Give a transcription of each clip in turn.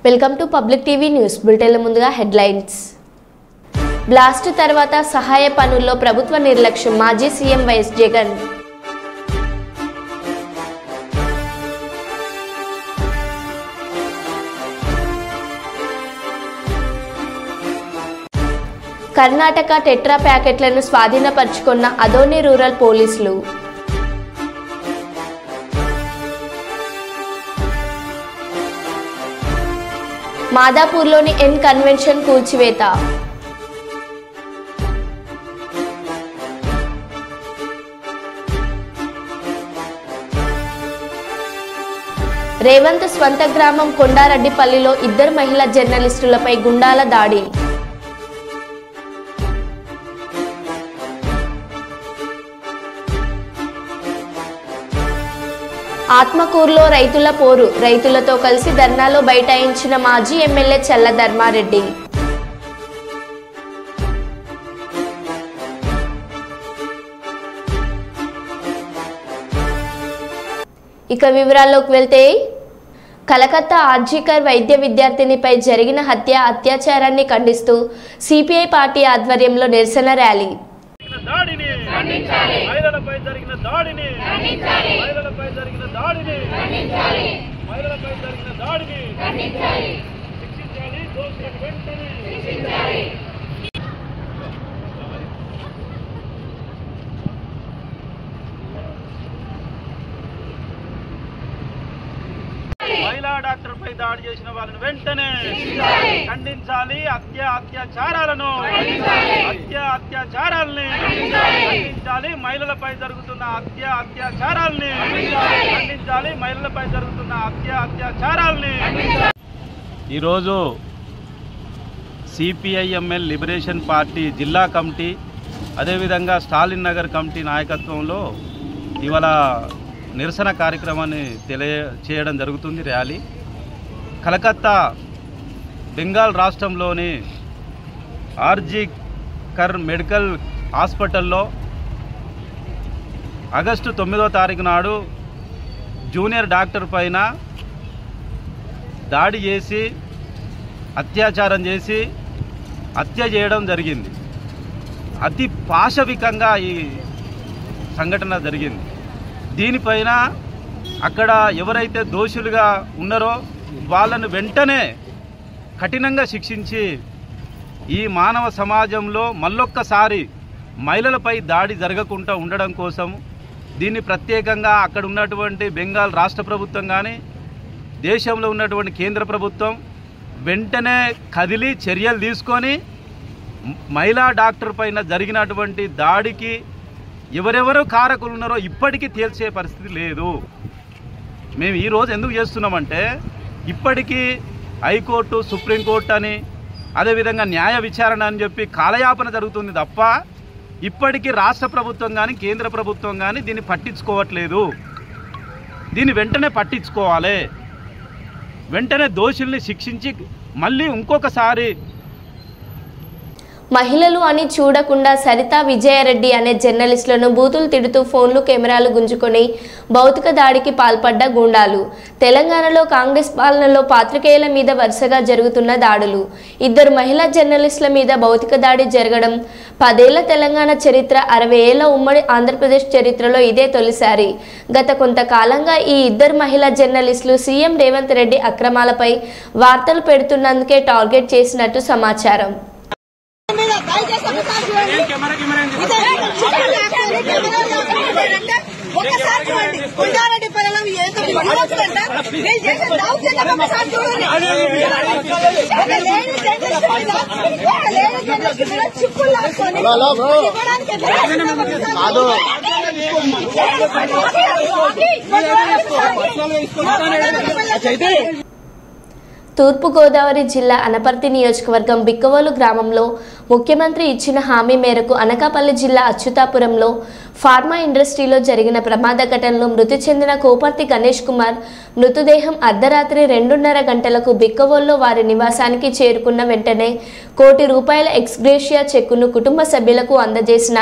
Welcome to public TV news బులెటిన్ల ముందుగా headlines. Blast తర్వాత సహాయ పనుల్లో ప్రభుత్వ నిర్లక్ష్యం మాజీ CM YS Jagan. Karnataka tetra ప్యాకెట్లను స్వాధీనపరుచుకున్న అదోని రూరల్ పోలీసులు. మాదాపూర్లోని ఎన్ కన్వెన్షన్ కూల్చివేత. రేవంత్ స్వంత గ్రామం కొండారెడ్డిపల్లిలో ఇద్దరు మహిళా జర్నలిస్టులపై గుండాల దాడి. ఆత్మకూరులో రైతుల పోరు, రైతులతో కలిసి ధర్నాలో బైఠాయించిన మాజీ ఎమ్మెల్యే చల్ల ధర్మారెడ్డి. ఇక వివరాల్లోకి వెళ్తే, కలకత్తా ఆర్జీకర్ వైద్య విద్యార్థినిపై జరిగిన అత్యాచారాన్ని ఖండిస్తూ సిపిఐ పార్టీ ఆధ్వర్యంలో నిరసన ర్యాలీ. మహిళా డాక్టర్ పై దాడి చేసిన వాళ్ళని వెంటనే ఖండించాలి. అత్యాచారాలను ఖండించాలి. మహిళలపై జరుగుతున్న అత్యాచారాలని ఖండించాలి. మహిళలపై జరుగుతున్న అత్యాచారాలని. ఈరోజు సిపిఐఎంఎల్ లిబరేషన్ పార్టీ జిల్లా కమిటీ, అదేవిధంగా స్టాలిన్ నగర్ కమిటీ నాయకత్వంలో ఇవాళ నిరసన కార్యక్రమాన్ని తెలియచేయడం జరుగుతుంది. ర్యాలీ కలకత్తా బెంగాల్ రాష్ట్రంలోని ఆర్జీకర్ మెడికల్ హాస్పిటల్లో ఆగస్టు 9వ తారీఖు నాడు జూనియర్ డాక్టర్ పైన దాడి చేసి అత్యాచారం చేసి హత్య చేయడం జరిగింది. అతి పాశవికంగా ఈ సంఘటన జరిగింది. దీనిపైన అక్కడ ఎవరైతే దోషులుగా ఉన్నారో వాళ్ళను వెంటనే కఠినంగా శిక్షించి ఈ మానవ సమాజంలో మళ్ళొక్కసారి మహిళలపై దాడి జరగకుండా ఉండడం కోసం దీన్ని ప్రత్యేకంగా అక్కడ ఉన్నటువంటి బెంగాల్ రాష్ట్ర ప్రభుత్వం కానీ దేశంలో ఉన్నటువంటి కేంద్ర ప్రభుత్వం వెంటనే కదిలి చర్యలు తీసుకొని మహిళా డాక్టర్ పైన జరిగినటువంటి దాడికి ఎవరెవరు కారకులు ఉన్నారో ఇప్పటికీ తేల్చే పరిస్థితి లేదు. మేము ఈరోజు ఎందుకు చేస్తున్నామంటే, ఇప్పటికీ హైకోర్టు, సుప్రీంకోర్టు అని, అదేవిధంగా న్యాయ విచారణ అని చెప్పి కాలయాపన జరుగుతుంది తప్ప ఇప్పటికీ రాష్ట్ర ప్రభుత్వం కానీ కేంద్ర ప్రభుత్వం కానీ దీన్ని పట్టించుకోవట్లేదు. దీన్ని వెంటనే పట్టించుకోవాలి. వెంటనే దోషుల్ని శిక్షించి మళ్ళీ ఇంకొకసారి మహిళలు అని చూడకుండా సరితా విజయారెడ్డి అనే జర్నలిస్టులను బూతులు తిడుతూ ఫోన్లు, కెమెరాలు గుంజుకొని భౌతిక దాడికి పాల్పడ్డ గూండాలు. తెలంగాణలో కాంగ్రెస్ పాలనలో పాత్రికేయుల మీద వరుసగా జరుగుతున్న దాడులు. ఇద్దరు మహిళా జర్నలిస్టుల మీద భౌతిక దాడి జరగడం 10 ఏళ్ల తెలంగాణ చరిత్ర, 60 ఏళ్ల ఉమ్మడి ఆంధ్రప్రదేశ్ చరిత్రలో ఇదే తొలిసారి. గత కొంతకాలంగా ఈ ఇద్దరు మహిళా జర్నలిస్టులు సీఎం రేవంత్ రెడ్డి అక్రమాలపై వార్తలు పెడుతున్నందుకే టార్గెట్ చేసినట్టు సమాచారం. తూర్పుగోదావరి జిల్లా అనపర్తి నియోజకవర్గం బిక్కవోలు గ్రామంలో ముఖ్యమంత్రి ఇచ్చిన హామీ మేరకు అనకాపల్లి జిల్లా అచ్యుతాపురంలో ఫార్మా ఇండస్ట్రీలో జరిగిన ప్రమాద ఘటనలో మృతి చెందిన కోపర్తి గణేష్ కుమార్ మృతదేహం అర్ధరాత్రి 2:30 గంటలకు బిక్కవోల్లో వారి నివాసానికి చేరుకున్న వెంటనే ₹1 కోటి ఎక్స్గ్రేషియా చెక్కును కుటుంబ సభ్యులకు అందజేసిన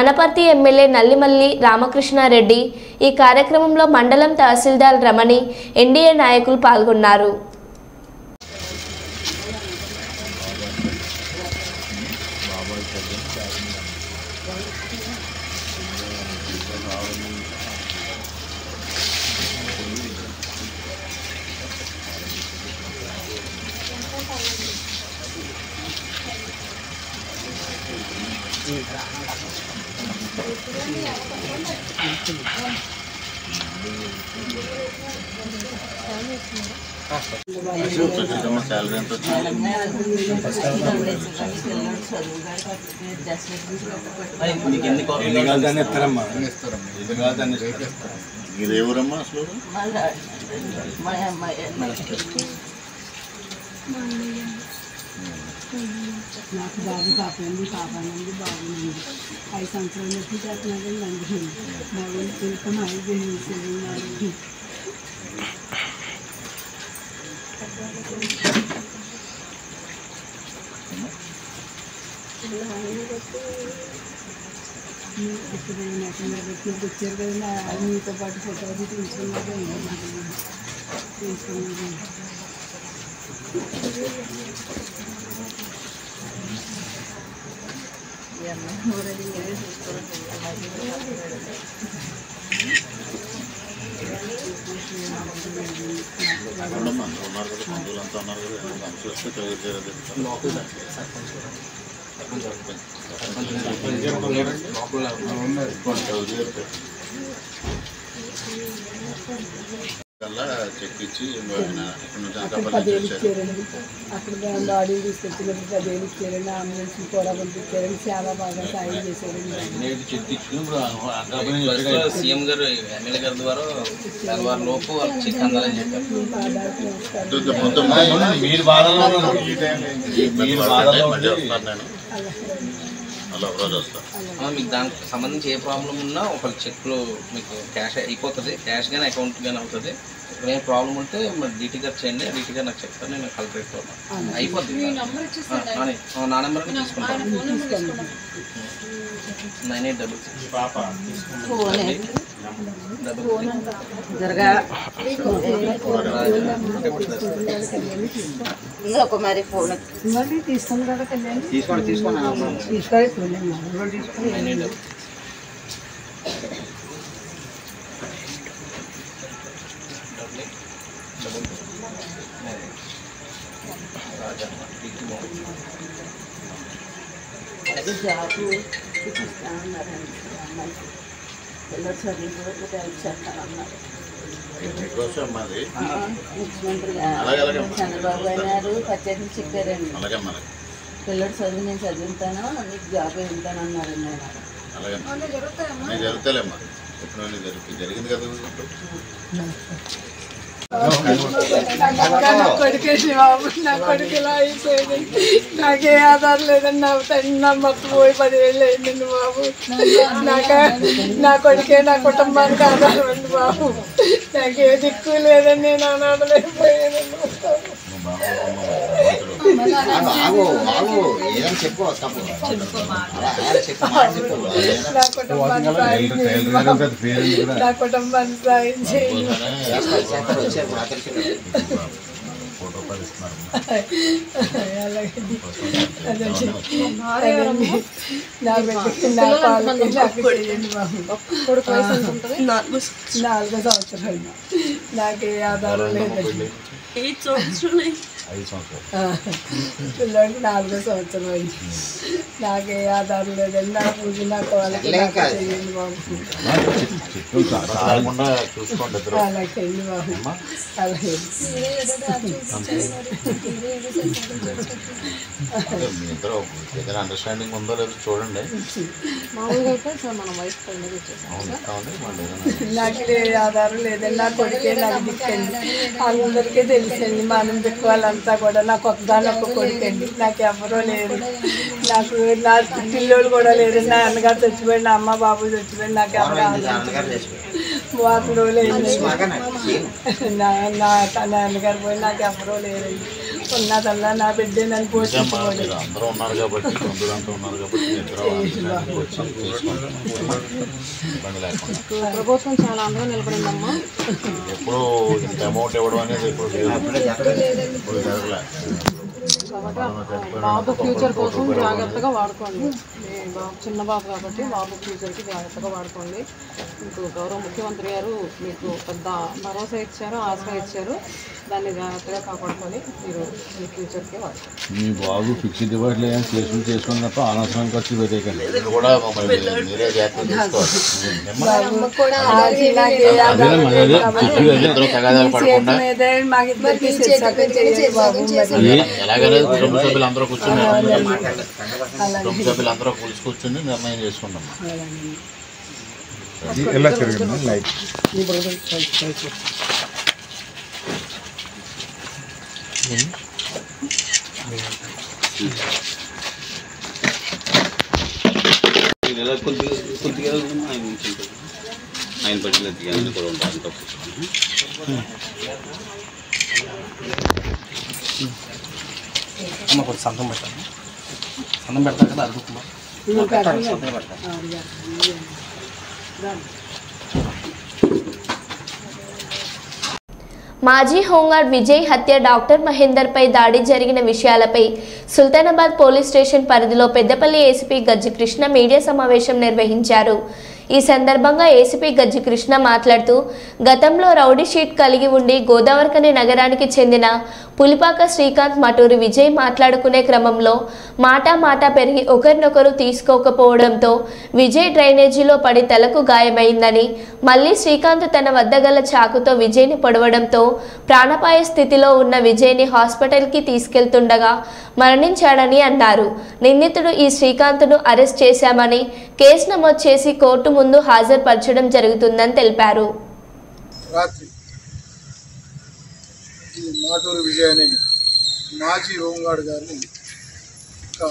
అనపర్తి ఎమ్మెల్యే నల్లిమల్లి రామకృష్ణారెడ్డి. ఈ కార్యక్రమంలో మండలం తహసీల్దార్ రమణి, ఎన్డీఏ నాయకులు పాల్గొన్నారు. ఇదేవరమ్మా అసలు నాకు బాబు పాపండి పాపనండి బాబునండి 5 సంవత్సరాల నుంచి చేస్తున్నాడు నండి బాబు తెలుపు మాది చేసేది ఇప్పుడు వచ్చారు కదా మీతో పాటు ఫోటో తీసుకున్నాడు తీసుకున్నాడు ఉన్నారు కదా బంధువులంతా ఉన్నారు కదా చూస్తే చెక్ ఇచ్చి అక్కడ 10,000 ఇచ్చారండి అక్కడ బాడీ తీసుకొచ్చినప్పుడు 10,000 ఇచ్చారండి అంబులెన్స్ కూడా పంపించారండి చాలా బాగా సాయం చేశారండి సీఎం గారు ఎమ్మెల్యే గారి ద్వారా తెల్లవారు లోపు చెక్ అందాలని చెప్పారు. మీకు దానికి సంబంధించి ఏ ప్రాబ్లం ఉన్నా ఒక చెక్లో మీకు క్యాష్ అయిపోతుంది, క్యాష్ కానీ అకౌంట్ కానీ అవుతుంది. ఏం ప్రాబ్లం ఉంటే మరి డీటీ గారు చేయండి, డీటీ గారు నాకు చెప్తాను, నేను కలెక్టరేట్ అయిపోతుంది. నా నెంబర్ తీసుకుంటాను 9866 ఒక మరి ఫోన్ తీసుకుని కదా కళ్యాణ్ తీసుకోండి జాబు చూపిస్తా ఉన్నారండి అమ్మాయికి పిల్లలు చదివిన హెల్ప్ చేస్తానన్నారు. ముఖ్యమంత్రి గారు చంద్రబాబు గారు ప్రత్యేకంగా చెప్పారండి పిల్లలు చదువు నేను చదువుతాను నీకు జాబ్ వెళ్తాను అన్నారండి ఆయన. జరుగుతాలేమ్మా ఎప్పుడు జరిగింది కదా. నా కొడుకేసి బాబు నా కొడుకు ఇలా అయిపోయింది, నాకే ఆధారం లేదండి. నా తండ్రి నా మొక్క పోయి 10 ఏళ్ళు అయిందండి బాబు. నా కొడుకే నా కుటుంబానికి ఆధారం అండి బాబు. నాకే దిక్కు లేదండి, నేను అనాథలేకపోయానండి. నా కుటుంబాన్ని సాయం చేయండి. నా బిడ్డకి నా పాలకి నాకు చేయండి బాబు. 4 సంవత్సరాలు నాకే ఆధారం లేదండి. 8 సంవత్సరాలు పిల్లలకి 4వ సంవత్సరం అయింది. నాకే ఆధారం లేదండి. నా పూజ నాకు వాళ్ళకి చేయండి బాబు. అలాగే చేయండి బాబు. అలాగే అండర్స్టాండింగ్ ఉందో లేదో చూడండి. నాకు ఆధారం లేదండి. నా కొడుకే నాకు దిక్కండి. అందరికీ తెలుసండి మనం దిక్కు వాళ్ళంతా కూడా. నాకు ఒక్క కొడుకండి, నాకు ఎవరో లేరు. నాకు నా పిల్లోళ్ళు కూడా లేరు. నా అన్నగారు చచ్చిపోయింది, నా అమ్మ బాబు చచ్చిపోయింది. నాకు ఎవరు వాటిలో లేదు. నా అన్నగారు పోయి నాకు ఎవరో లేరండి. ఉన్నదల్లా నా బిడ్డ నన్ను పోషించుకోండి. ప్రభుత్వం చాలా అందంగా నిలబడిందమ్మా. ఎప్పుడు ఇంత అమౌంట్ ఇవ్వడం అనేది ఇప్పుడు జరగలేదు. కాబట్టి బాబు ఫ్యూచర్ కోసం జాగ్రత్తగా వాడుకోండి. మీ బాబు చిన్న బాబు కాబట్టి బాబు ఫ్యూచర్కి జాగ్రత్తగా వాడుకోండి. మీకు గౌరవ ముఖ్యమంత్రి గారు మీకు పెద్ద భరోసా ఇచ్చారు, ఆశ్రయం ఇచ్చారు. దాన్ని జాగ్రత్తగా కాపాడుకొని మీరు మీ ఫ్యూచర్కి వాడుకోండి. మీ బాబు ఫిక్స్డ్ డిపాజిట్లు చేసుకుని తప్ప అనవసరం ఖర్చు పెట్టేయకండి. కూడా మీరే జాగ్రత్త ఎలాగైనా కుటుంబ సభ్యులందరూ కూర్చుని నిర్ణయం చేసుకుంటాం. ఎలా జరిగింది లైఫ్ కొద్దిగా ఆయన పట్టిన కూడా ఉంటారు. సంతం పెట్టాను, సంతం పెడతాను కదా అడుగుతున్నా. మాజీ హోంగార్డ్ విజయ్ హత్య, డాక్టర్ మహేందర్పై దాడి జరిగిన విషయాలపై సుల్తానాబాద్ పోలీస్ స్టేషన్ పరిధిలో పెద్దపల్లి ఏసీపీ గజ్జి కృష్ణ మీడియా సమావేశం నిర్వహించారు. ఈ సందర్భంగా ఏసీపీ గజ్జి కృష్ణ మాట్లాడుతూ, గతంలో రౌడీ షీట్ కలిగి ఉండి గోదావరిఖని నగరానికి చెందిన పులిపాక శ్రీకాంత్, మటూరి విజయ్ మాట్లాడుకునే క్రమంలో మాటా పెరిగి ఒకరినొకరు తీసుకోకపోవడంతో విజయ్ డ్రైనేజీలో పడి తలకు గాయమైందని, మళ్లీ శ్రీకాంత్ తన వద్ద గల చాకుతో విజయ్ని పొడవడంతో ప్రాణాపాయ స్థితిలో ఉన్న విజయ్ని హాస్పిటల్కి తీసుకెళ్తుండగా మరణించాడని అన్నారు. నిందితుడు ఈ శ్రీకాంత్ను అరెస్ట్ చేశామని, కేసు నమోదు చేసి కోర్టు ముందు హాజరుపరచడం జరుగుతుందని తెలిపారు. రాత్రి ఈ మాటూరు విజయ్ అనే మాజీ హోంగార్డ్ గారిని ఒక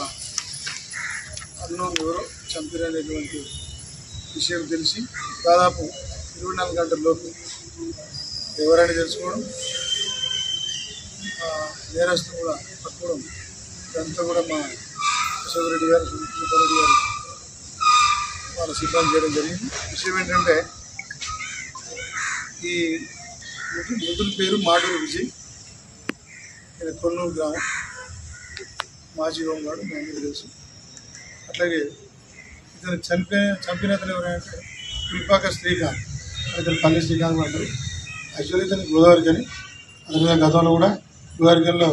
అన్నోన్ ఎవరో చంపినటువంటి విషయం తెలిసి దాదాపు 24 గంటల లోపు ఎవరైనా తెలుసుకోవడం, నేరస్తులు కూడా పట్టుకోవడం, ఇదంతా కూడా మా అశోక్ రెడ్డి గారు, సుబ్బారెడ్డి గారు వాళ్ళ సిబ్బంది చేయడం జరిగింది. విషయం ఏంటంటే, ఈ మృతుల పేరు మాటూరు విజయ్, ఇది కొన్నూరు గ్రామం, మాజీ హోంగార్డు, మీ అందరికీ తెలుసు. అట్లాగే ఇతను చంపిన అతను ఎవరంటే పులిపాక శ్రీకాంత్, ఇతను పల్లి శ్రీకాంత్ అంటారు. యాక్చువల్లీ ఇతను గోదావరి కానీ, అతని మీద గతంలో కూడా గోదావరి గనిలో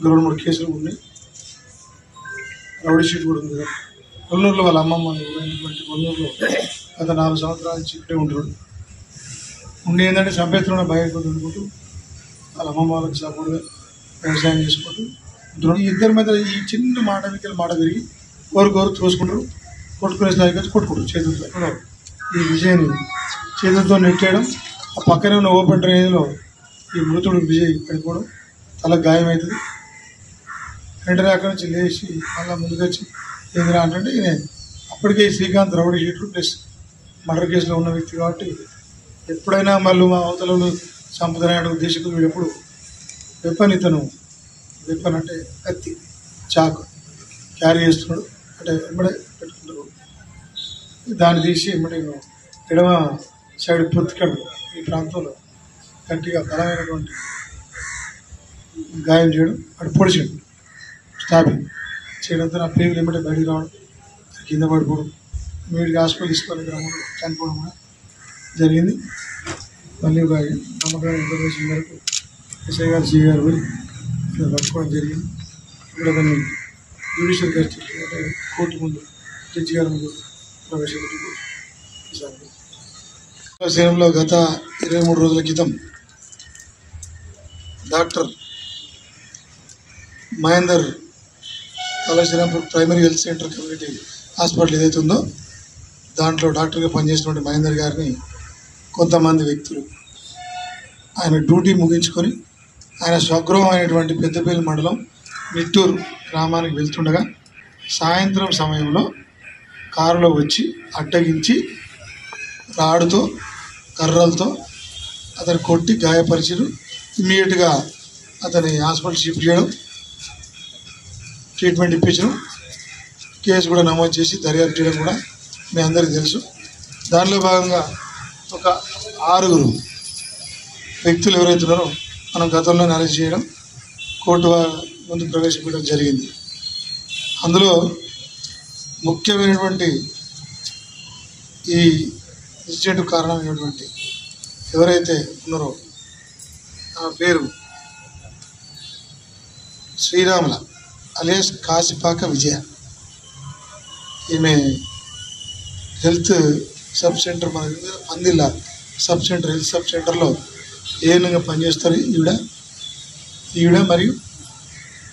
2-3 కేసులు ఉన్నాయి, రౌడీ షీట్ కూడా ఉంది. కొన్నూరులో వాళ్ళ అమ్మమ్మ ఉన్నటువంటి కొన్నూరులో గత 4 సంవత్సరాల నుంచి ఇక్కడే ఉంటాడు. ఉండి ఏంటంటే చంపేస్తున్న భయపడుతూ ఉండుకుంటూ వాళ్ళ అమ్మమ్మ వాళ్ళకి సపోర్ట్గా వ్యవసాయం చేసుకుంటూ ఉంటున్నాడు. ఈ ఇద్దరి మీద ఈ చిన్న మాట పెరిగి కోరు చూసుకుంటారు, కొట్టుకునే స్థాయికి వచ్చి కొట్టుకుంటారు చేతులతో. ఈ విజయ్ని చేతులతో నెట్టేయడం, ఆ పక్కనే ఉన్న ఓపెన్ డ్రైనేజ్లో ఈ మృతుడు విజయ్ పడిపోవడం, తల గాయమవుతుంది. వెంటనే అక్కడి నుంచి లేచి మళ్ళీ ముందుకొచ్చి ఏందిరా అంటే, అప్పటికే శ్రీకాంత్ రౌడీ షీట్లు ప్లస్ మర్డర్ కేసులో ఉన్న వ్యక్తి కాబట్టి ఎప్పుడైనా మళ్ళీ మా అవతలలో సంపదనాడు ఉద్దేశకులు వీడు ఎప్పుడు వెపన్ అంటే కత్తి, చాకు క్యారీ చేస్తున్నాడు, అంటే వెంబడే పెట్టుకుంటారు. దాన్ని తీసి వెంబడే ఎడమ సైడ్ పొత్తికడు ఈ ప్రాంతంలో గట్టిగా బలమైనటువంటి గాయం చేయడం, అటు పొడిచాడు, స్టాపింగ్ చేయడంతో నా పేగులు వెంబడే బయటికి రావడం, కింద పడిపోవడం, మీడికి హాస్పిటల్ తీసుకొని గ్రామంలో చనిపోవడం కూడా జరిగింది. మళ్ళీ ఒక నమ్మకమైన ఇన్ఫర్మేషన్ మేరకు ఎస్ఐ గారు, సిఐ గారు పోయి పట్టుకోవడం జరిగింది. ఇక్కడ దాన్ని జ్యుడిషియల్ కస్టడీ అంటే కోర్టు ముందు జడ్జి గారి ముందు ప్రవేశపెట్టి శ్రీరంలో గత 23 రోజుల క్రితం doctor Mahender Srirampur primary health centre community hospital ఏదైతే ఉందో దాంట్లో డాక్టర్గా పనిచేసినటువంటి మహేందర్ గారిని కొంతమంది వ్యక్తులు ఆయన డ్యూటీ ముగించుకొని ఆయన స్వగృహం అయినటువంటి పెద్దపల్లి మండలం నిట్టూరు గ్రామానికి వెళ్తుండగా సాయంత్రం సమయంలో కారులో వచ్చి అడ్డగించి రాడుతో కర్రలతో అతను కొట్టి గాయపరిచారు. ఇమ్మీడియట్గా అతని హాస్పిటల్ షిఫ్ట్ చేయడం, ట్రీట్మెంట్ ఇప్పించడం, కేసు కూడా నమోదు చేసి దర్యాప్తు చేయడం కూడా మీ అందరికీ తెలుసు. దానిలో భాగంగా ఒక 6 వ్యక్తులు ఎవరైతే ఉన్నారో మనం గతంలో అరెస్ట్ చేయడం, కోర్టు ముందు ప్రవేశపెట్టడం జరిగింది. అందులో ముఖ్యమైనటువంటి ఈ ఇన్సిడెంట్ కారణమైనటువంటి ఎవరైతే ఉన్నారో ఆ పేరు శ్రీరాముల అలియాస్ కాశీపాక విజయ. ఈమె హెల్త్ సబ్ సెంటర్ మన పందిల్లా సబ్ సెంటర్ హెల్త్ సబ్ సెంటర్లో ఏనుగా పనిచేస్తారు ఈవిడ మరియు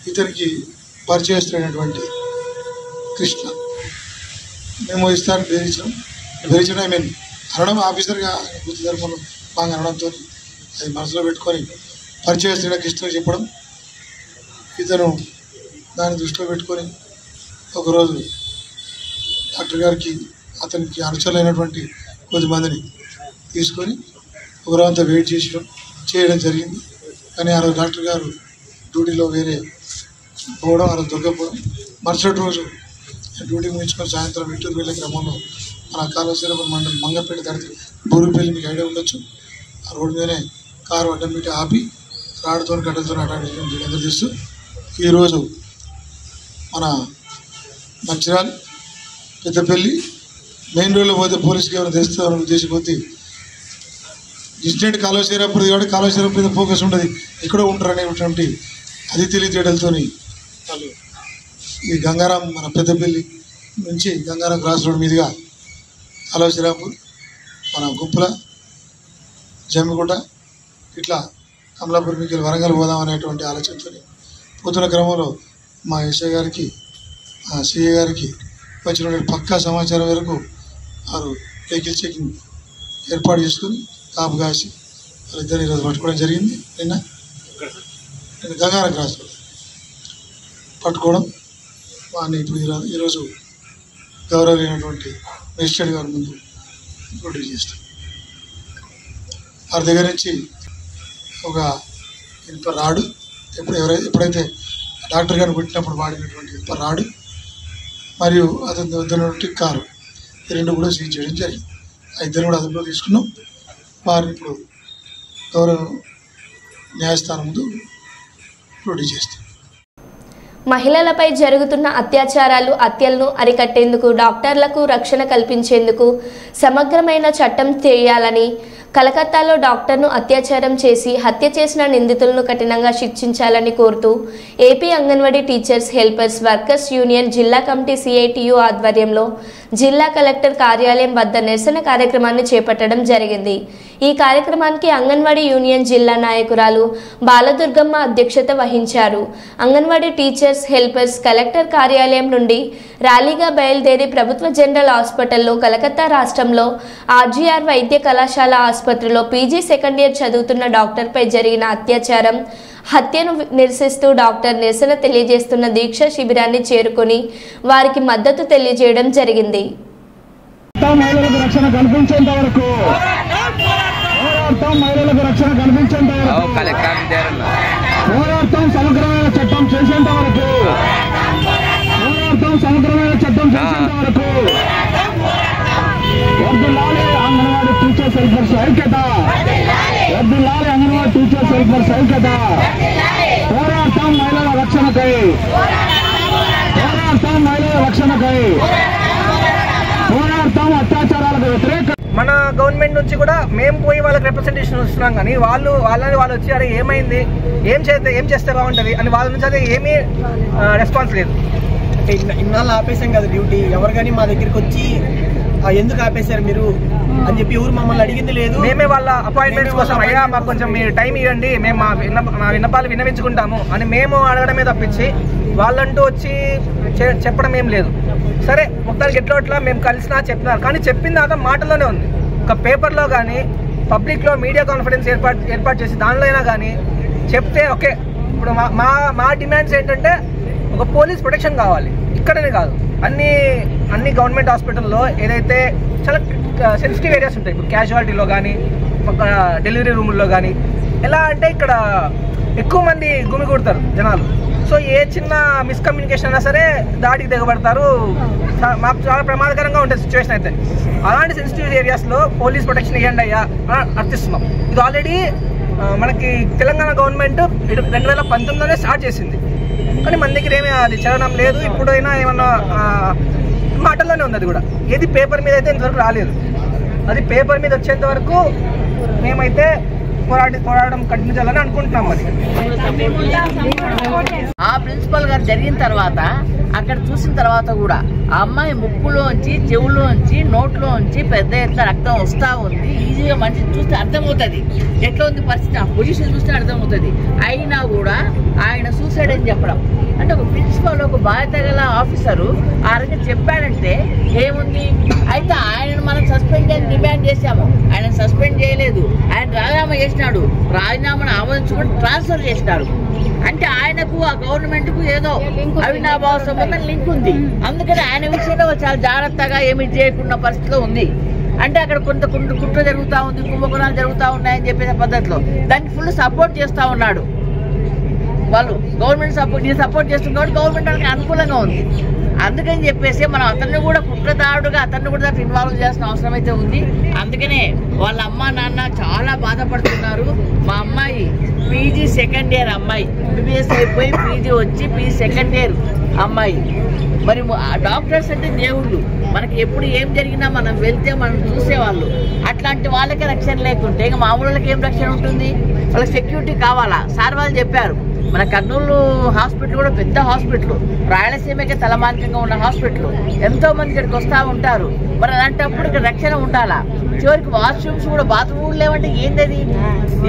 ఇతనికి పరిచయస్తున్నటువంటి కృష్ణ. మేము ఇస్తాను బెదిరించడం ఐ మీన్ అనడం ఆఫీసర్గా గుర్తు ధర్మంలో బాగా అనడంతో అది మనసులో పెట్టుకొని పరిచయస్తున్న కృష్ణ చెప్పడం, ఇతను దాన్ని దృష్టిలో పెట్టుకొని ఒకరోజు డాక్టర్ గారికి అతనికి అనుచరులైనటువంటి కొద్దిమందిని తీసుకొని ఒకరోజు అంతా వెయిట్ చేయడం జరిగింది. కానీ ఆ రోజు డాక్టర్ గారు డ్యూటీలో వేరే పోవడం, ఆ రోజు దొరకపోవడం, మరుసటి రోజు డ్యూటీ ముగించుకొని సాయంత్రం విట్టూరు వెళ్ళే క్రమంలో మన కాళేశ్వరం మండలం మంగపేట దాటి బూరుపల్లి మీకు ఐడియా ఉండొచ్చు. ఆ రోడ్డు మీదనే కారు అడ్డం పెట్టి ఆపి రాడుతో గడ్డలతో అటాక్ చేస్తూ ఈరోజు మన మంచిర్యాల పెద్దపల్లి మెయిన్ రోడ్లో పోతే పోలీసుకి ఏమైనా తెస్తామని ఉద్దేశించి ఇన్సిడెంట్ కాళేశ్వరప్పుడు కాబట్టి కాళేశ్వరం మీద ఫోకస్ ఉండదు, ఎక్కడో ఉంటారు అనేటువంటి అది తెలియజేయడంతో వాళ్ళు ఈ గంగారాం మన పెద్దపల్లి నుంచి గంగారాం క్రాస్ రోడ్ మీదుగా కాళేశ్వరాపూర్ మన గుంపుల జమ్మిగుంట ఇట్లా కమలాపూర్ మీకు వరంగల్ పోదాం అనేటువంటి ఆలోచనతో పోతున్న క్రమంలో మా ఎస్ఐ గారికి సిఐ గారికి వచ్చిన పక్కా సమాచారం వరకు వారు వెహికల్ చెకింగ్ ఏర్పాటు చేసుకుని కాపు కాసి వాళ్ళిద్దరిని ఈరోజు పట్టుకోవడం జరిగింది. నిన్న గంగారం క్రాస్ పట్టుకోవడం వాడిని ఇప్పుడు ఈరోజు గౌరవమైనటువంటి మేజిస్ట్రేట్ గారి ముందు ప్రొడ్యూస్ చేస్తాం. వారి దగ్గర నుంచి ఒక ఇనుప రాడు ఎప్పుడైతే డాక్టర్ గారిని కొట్టినప్పుడు వాడినటువంటి ఇనుప రాడు మరియు అతని వద్దనటువంటి కారు ఈ రెండు కూడా సీజ్ చేయడం జరిగింది. ఆ ఇద్దరు కూడా అదుపులో తీసుకున్నాం. వారిని ఇప్పుడు గౌరవ న్యాయస్థానం ముందు ప్రొడ్యూస్ చేస్తాం. మహిళలపై జరుగుతున్న అత్యాచారాలు, హత్యలను అరికట్టేందుకు డాక్టర్లకు రక్షణ కల్పించేందుకు సమగ్రమైన చట్టం చేయాలని, కలకత్తాలో డాక్టర్ను అత్యాచారం చేసి హత్య చేసిన నిందితులను కఠినంగా శిక్షించాలని కోరుతూ AP anganwadi teachers helpers workers union జిల్లా కమిటీ సిఐటియు ఆధ్వర్యంలో జిల్లా కలెక్టర్ కార్యాలయం వద్ద నిరసన కార్యక్రమాన్ని చేపట్టడం జరిగింది. ఈ కార్యక్రమానికి అంగన్వాడీ యూనియన్ జిల్లా నాయకురాలు బాలదుర్గమ్మ అధ్యక్షత వహించారు. అంగన్వాడీ టీచర్స్ హెల్పర్స్ కలెక్టర్ కార్యాలయం నుండి ర్యాలీగా బయలుదేరి ప్రభుత్వ జనరల్ హాస్పిటల్లో కలకత్తా రాష్ట్రంలో ఆర్జీఆర్ వైద్య కళాశాల ఆసుపత్రిలో పీజీ సెకండ్ ఇయర్ చదువుతున్న డాక్టర్పై జరిగిన అత్యాచారం, హత్యను నిరసిస్తూ డాక్టర్ నిరసన తెలియజేస్తున్న దీక్ష శిబిరాన్ని చేరుకొని వారికి మద్దతు తెలియజేయడం జరిగింది. మహిళలకు రక్షణ కల్పించేంత వరకు మహిళలకు రక్షణ కల్పించేంత వరకు పోరాటం సమగ్రమైన చట్టం చేసేంత వరకు సమగ్రమైన చట్టం చేసేంత వరకు వర్ధిల్లాలి అంగన్వాడీ టీచర్స్ హెల్పర్స్ ఐక్యత, వర్ధిల్లాలి అంగన్వాడీ టీచర్స్ హెల్పర్స్ ఐక్యత. పోరాటం మహిళల రక్షణకై, పోరాటం మహిళల రక్షణకై, పోరాటం అత్యాచారాలకు వ్యతిరేక. మన గవర్నమెంట్ నుంచి కూడా మేము పోయి వాళ్ళకి రిప్రజెంటేషన్ ఇస్తున్నాం, కానీ వాళ్ళు వచ్చి అరే ఏమైంది, ఏం చేస్తే బాగుంటుంది అని వాళ్ళ నుంచి అదే ఏమీ రెస్పాన్స్ లేదు. అంటే ఇన్నాళ్ళు ఆపేసాం కదా డ్యూటీ, ఎవరు కానీ మా దగ్గరికి వచ్చి ఎందుకు ఆపేశారు మీరు అని చెప్పి ఎవరు మమ్మల్ని అడిగింది లేదు. మేమే వాళ్ళ అపాయింట్మెంట్స్ కోసం అయ్యా మాకు కొంచెం మీరు టైం ఇవ్వండి, మేము మా విన్నపాలు విన్నవించుకుంటాము అని మేము అడగడమే తప్పించి వాళ్ళంటూ వచ్చి చెప్పడం ఏం లేదు. సరే మొత్తానికి ఎట్లా మేము కలిసినా చెప్తున్నారు, కానీ చెప్పింది అదే మాటలోనే ఉంది. ఒక పేపర్లో కానీ పబ్లిక్లో మీడియా కాన్ఫరెన్స్ ఏర్పాటు చేసి దానిలో అయినా కానీ చెప్తే ఓకే. ఇప్పుడు మా డిమాండ్స్ ఏంటంటే ఒక పోలీస్ ప్రొటెక్షన్ కావాలి, ఇక్కడనే కాదు అన్ని గవర్నమెంట్ హాస్పిటల్లో ఏదైతే చాలా సెన్సిటివ్ ఏరియాస్ ఉంటాయి, ఇప్పుడు క్యాజువాలిటీలో కానీ డెలివరీ రూముల్లో కానీ ఎలా అంటే ఇక్కడ ఎక్కువ మంది గుమిగూడతారు జనాలు. సో ఏ చిన్న మిస్కమ్యూనికేషన్ అయినా సరే దాడికి దిగబడతారు, మాకు చాలా ప్రమాదకరంగా ఉంటుంది సిచ్యువేషన్. అయితే అలాంటి సెన్సిటివ్ ఏరియాస్లో పోలీస్ ప్రొటెక్షన్ ఇవ్వండి అయ్యా అని అర్థిస్తున్నాం. ఇది ఆల్రెడీ మనకి తెలంగాణ గవర్నమెంట్ 2019లోనే స్టార్ట్ చేసింది, కానీ మన దగ్గర ఏమీ అది చదవడం లేదు. ఇప్పుడైనా ఏమన్నా మాటల్లోనే ఉంది, అది కూడా ఏది పేపర్ మీద అయితే ఇంతవరకు రాలేదు. అది పేపర్ మీద వచ్చేంత వరకు మేమైతే పోరాడడం కంటిన్యూ చేయాలని అనుకుంటున్నాం. మరి ఆ ప్రిన్సిపల్ గారు జరిగిన తర్వాత అక్కడ చూసిన తర్వాత కూడా ఆ అమ్మాయి ముక్కులోంచి, చెవులోంచి, నోట్లోంచి పెద్ద ఎత్తున రక్తం వస్తూ ఉంది. ఈజీగా మనిషిని చూస్తే అర్థమవుతుంది ఎట్లా ఉంది పరిస్థితి, ఆ పొజిషన్ చూస్తే అర్థమవుతుంది. అయినా కూడా ఆయన సూసైడ్ అని చెప్పడం అంటే ఒక ప్రిన్సిపల్, ఒక బాధ్యత గల ఆఫీసరు ఆ రకంగా చెప్పాడంటే ఏముంది. అయితే ఆయనను మనం సస్పెండ్ చేసి డిమాండ్ చేశాము, ఆయన సస్పెండ్ చేయలేదు. ఆయన రాజీనామా చేసినాడు, రాజీనామాను ఆమోదించుకుని ట్రాన్స్ఫర్ చేసినారు. అంటే ఆయనకు ఆ గవర్నమెంట్కు ఏదో అవినాభావ సంబంధం లింక్ ఉంది. అందుకని ఆయన విషయంలో చాలా జాగ్రత్తగా ఏమి చేయకుండా పరిస్థితిలో ఉంది. అంటే అక్కడ కొంత కుట్ర జరుగుతూ ఉంది, కుంభకోణాలు జరుగుతూ ఉన్నాయని చెప్పే పద్ధతిలో దానికి ఫుల్ సపోర్ట్ చేస్తూ ఉన్నాడు. వాళ్ళు గవర్నమెంట్ సపోర్ట్ చేస్తుంది కాబట్టి గవర్నమెంట్ వాళ్ళకి అనుకూలంగా ఉంది. అందుకని చెప్పేసి మనం అతన్ని కూడా కుట్రదారుడుగా అతన్ని కూడా దాంట్లో ఇన్వాల్వ్ చేయాల్సిన అవసరం అయితే ఉంది. అందుకనే వాళ్ళ అమ్మ నాన్న చాలా బాధపడుతున్నారు. మా అమ్మాయి పీజీ సెకండ్ ఇయర్ అమ్మాయి, ఎంబీబీఎస్ అయిపోయి పీజీ వచ్చి పీజీ సెకండ్ ఇయర్ అమ్మాయి. మరి డాక్టర్స్ అంటే దేవుళ్ళు, మనకి ఎప్పుడు ఏం జరిగినా మనం వెళ్తే మనం చూసేవాళ్ళు. అట్లాంటి వాళ్ళకే రక్షణ లేకుంటే ఇంకా మామూలు వాళ్ళకి ఏం రక్షణ ఉంటుంది? వాళ్ళకి సెక్యూరిటీ కావాలా? సార్ వాళ్ళు చెప్పారు, మన కర్నూలు హాస్పిటల్ కూడా పెద్ద హాస్పిటల్, రాయలసీమకే తలమానికంగా ఉన్న హాస్పిటల్, ఎంతో మంది ఇక్కడికి వస్తూ ఉంటారు. మరి అలాంటప్పుడు ఇక్కడ రక్షణ ఉండాలా? చివరికి వాష్రూమ్స్ కూడా, బాత్రూమ్ లేవంటే ఏంటది,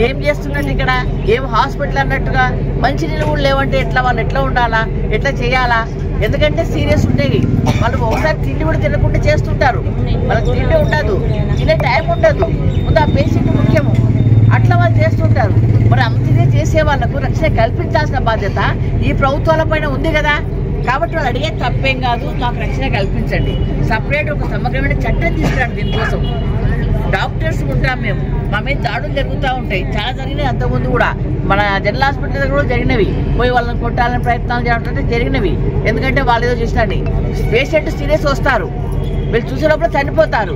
ఏం చేస్తున్నట్టు ఇక్కడ, ఏం హాస్పిటల్ అన్నట్టుగా మంచినీళ్ళు కూడా లేవంటే ఎట్లా, వాళ్ళు ఎట్లా ఉండాలా, ఎట్లా చేయాలా? ఎందుకంటే సీరియస్ ఉండేవి వాళ్ళు. ఒకసారి తిండి కూడా తినకుండా చేస్తుంటారు, వాళ్ళకి తిండి ఉండదు, తినే టైం ఉండదు, ముందు ఆ పేషెంట్ ముఖ్యము, అట్లా వాళ్ళు చేస్తుంటారు. మరి అంతనే చేసే వాళ్ళకు రక్షణ కల్పించాల్సిన బాధ్యత ఈ ప్రభుత్వాల పైన ఉంది కదా. కాబట్టి వాళ్ళు అడిగే తప్పేం కాదు, మాకు రక్షణ కల్పించండి, సపరేట్ ఒక సమగ్రమైన చట్టం తీసుకురండి. దీనికోసం డాక్టర్స్ ఉంటాం మేము, మా మీద దాడులు జరుగుతూ ఉంటాయి, చాలా జరిగినాయి. అంతకుముందు కూడా మన జనరల్ హాస్పిటల్ దగ్గర కూడా జరిగినవి, పోయి వాళ్ళని కొట్టాలని ప్రయత్నాలు చేయడం జరిగినవి. ఎందుకంటే వాళ్ళు ఏదో చేస్తారని, పేషెంట్ సీరియస్ వస్తారు, వీళ్ళు చూసేటప్పుడు చనిపోతారు,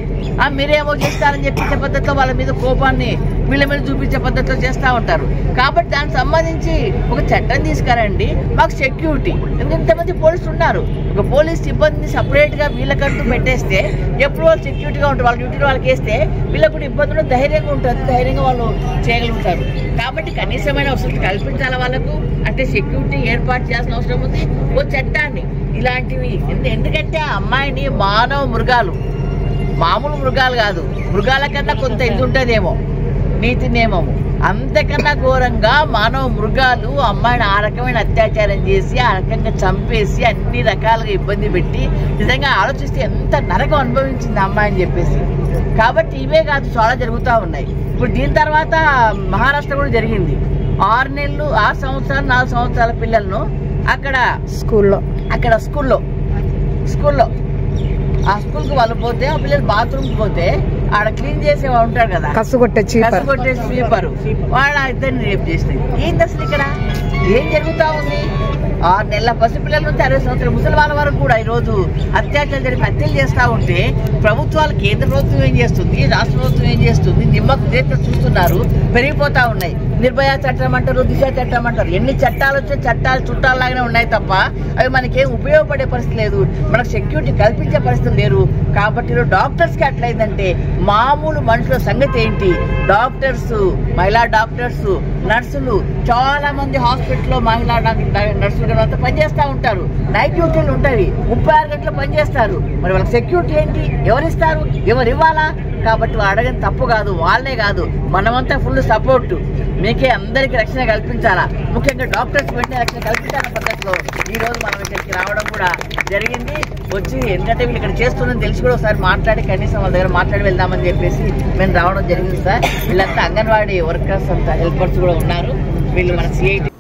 మీరేమో చేస్తారని చెప్పించే పద్ధతిలో వాళ్ళ మీద కోపాన్ని వీళ్ళ మీద చూపించే పద్ధతిలో చేస్తూ ఉంటారు. కాబట్టి దానికి సంబంధించి ఒక చట్టం తీసుకురండి, మాకు సెక్యూరిటీ. ఎందుకంటే ఇంతమంది పోలీసులు ఉన్నారు, ఒక పోలీస్ సిబ్బందిని సపరేట్గా వీళ్ళకంటూ పెట్టేస్తే ఎప్పుడు వాళ్ళు సెక్యూరిటీగా ఉంటారు, వాళ్ళ డ్యూటీలో వాళ్ళకి వేస్తే వీళ్ళకు కూడా ఇబ్బందులు ధైర్యంగా ఉంటుంది, ధైర్యంగా వాళ్ళు చేయగలుగుతారు. కాబట్టి కనీసమైన వసతులు కల్పించాలి వాళ్ళకు, అంటే సెక్యూరిటీ ఏర్పాటు చేయాల్సిన అవసరం ఉంది. ఓ చట్టాన్ని ఇలాంటివి ఎందుకంటే ఆ అమ్మాయిని మానవ మృగాలు, మామూలు మృగాలు కాదు, మృగాల కన్నా కొంత ఇది ఉంటుందేమో నీతి నియమము, అంతకన్నా ఘోరంగా మానవ మృగాలు అమ్మాయిని ఆ రకమైన అత్యాచారం చేసి ఆ రకంగా చంపేసి అన్ని రకాలుగా ఇబ్బంది పెట్టి నిజంగా ఆలోచిస్తే ఎంత నరకం అనుభవించింది అమ్మాయి అని చెప్పేసి. కాబట్టి ఇవే కాదు, చాలా జరుగుతూ ఉన్నాయి. ఇప్పుడు దీని తర్వాత మహారాష్ట్ర కూడా జరిగింది. 6 సంవత్సరాలు 4 సంవత్సరాల పిల్లలను అక్కడ స్కూల్లో ఆ స్కూల్కి వాళ్ళు పోతే ఆ పిల్లలు బాత్రూమ్కి పోతే ఆడ క్లీన్ చేసేవాడు ఉంటాడు కదా, కసుగొట్టే స్వీపరు, వాడు ఆ ఇద్దరిని రేప్ చేసినది. ఏంటి అసలు ఇక్కడ ఏం జరుగుతూ ఉంది? 6 నెలల పసిపిల్లల నుంచి 60 సంవత్సరాల ముసలి వాళ్ళ వరకు కూడా ఈరోజు అత్యాచారం జరిపి హత్యలు చేస్తూ ఉంటే ప్రభుత్వాలు, కేంద్ర ప్రభుత్వం ఏం చేస్తుంది, రాష్ట్ర ప్రభుత్వం ఏం చేస్తుంది, నిమ్మకు చేతితో చూస్తున్నారు. పెరిగిపోతూ ఉన్నాయి. నిర్భయ చట్టం అంటారు, దిశ చట్టం అంటారు, ఎన్ని చట్టాలు వచ్చే చట్టాలు చుట్టాలాగానే ఉన్నాయి తప్ప అవి మనకేం ఉపయోగపడే పరిస్థితి లేదు, మనకు సెక్యూరిటీ కల్పించే పరిస్థితి లేరు. కాబట్టి డాక్టర్స్కి అట్లయిందంటే మామూలు మనుషుల సంగతి ఏంటి? డాక్టర్స్, మహిళా డాక్టర్స్, నర్సులు, చాలా మంది హాస్పిటల్లో మహిళా నర్సులు అంతా పనిచేస్తూ ఉంటారు, నైట్ డ్యూటీలు ఉంటాయి, 36 గంటలు పనిచేస్తారు. మరి వాళ్ళకి సెక్యూరిటీ ఏంటి? ఎవరిస్తారు? ఎవరు ఇవ్వాలా? కాబట్టి అడగని తప్పు కాదు, వాళ్ళే కాదు, మనమంతా ఫుల్ సపోర్ట్. మీకే అందరికీ రక్షణ కల్పించాలా, ముఖ్యంగా డాక్టర్స్ వెంటనే రక్షణ కల్పించాలన్న పద్ధతిలో ఈరోజు మనం ఇక్కడికి రావడం కూడా జరిగింది. వచ్చి ఎందుకంటే వీళ్ళు ఇక్కడ చేస్తుందని తెలిసి కూడా ఒకసారి మాట్లాడి కనీసం వాళ్ళ దగ్గర మాట్లాడి వెళ్దామని చెప్పేసి మేము రావడం జరిగింది సార్. వీళ్ళంతా అంగన్వాడీ వర్కర్స్ అంతా హెల్పర్స్ కూడా ఉన్నారు, వీళ్ళు మన సిఐటి.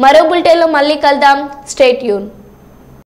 మరో బులెటిన్లో మళ్ళీ కలుద్దాం. Stay tune.